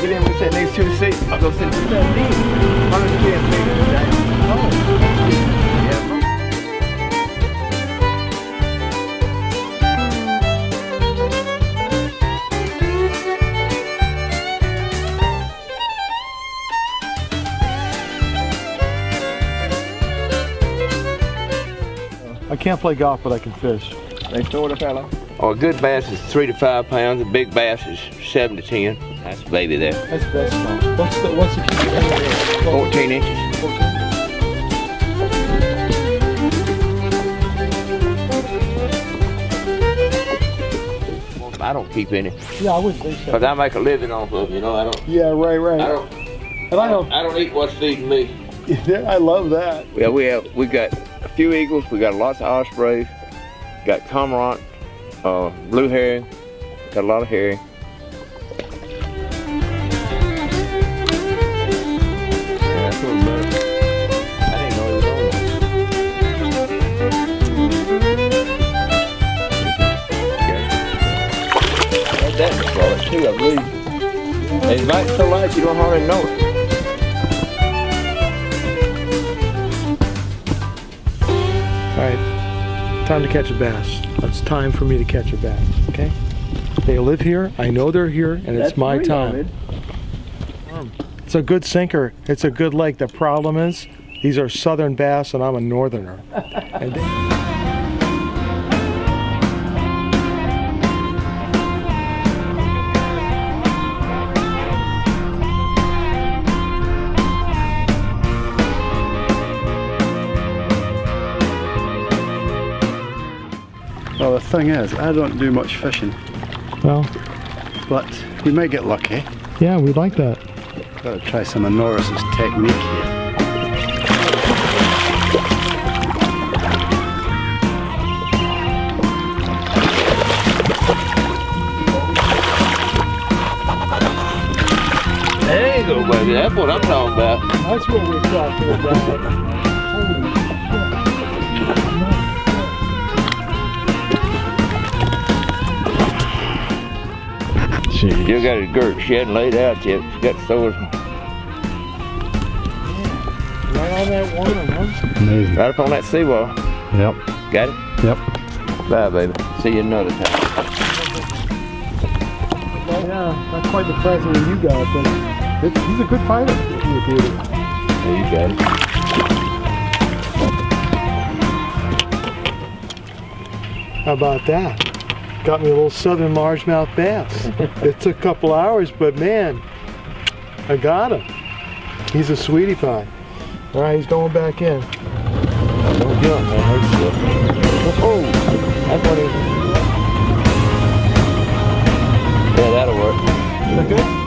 get in and sit next to the seat. I'll go sit to the seat. I can't play golf, but I can fish. They store the fellow. Oh, a good bass is 3 to 5 pounds. A big bass is 7 to 10. That's a baby there. That's best small. What's the key? 14 inches. 14. I don't keep any. Yeah, I wouldn't think so. Cause I make a living off of them, you know. I don't. Yeah, right. I don't eat what's feeding me. Yeah, I love that. Yeah, we got a few eagles. We got lots of ospreys. Got cormorant, blue herring. Got a lot of herring. Yeah, that's a little better. I didn't know he was on there. Okay. Got that in Florida too, I believe. And it's right so light you don't hardly know it. Alright, time to catch a bass. It's time for me to catch a bass, okay? They live here, I know they're here, and it's my time. It's a good sinker, it's a good lake. The problem is, these are southern bass and I'm a northerner. And Well, the thing is, I don't do much fishing, well, but we might get lucky. yeah, we'd like that. Gotta try some of Norris's technique here. There you go, baby. That's what I'm talking about. That's what we're talking about. Jeez. You got a girt. She hadn't laid out yet. She got sores. Right on that water, huh? Amazing. Right up on that seawall. Yep. Got it? Yep. Bye, baby. See you another time. Yeah, not quite the present you got, but he's a good fighter. There you got it. How about that? Got me a little southern largemouth bass. It took a couple hours, but man, I got him. He's a sweetie pie. All right, he's going back in. Don't jump, man. Oh, that's what it is. Yeah, that'll work. Is that good?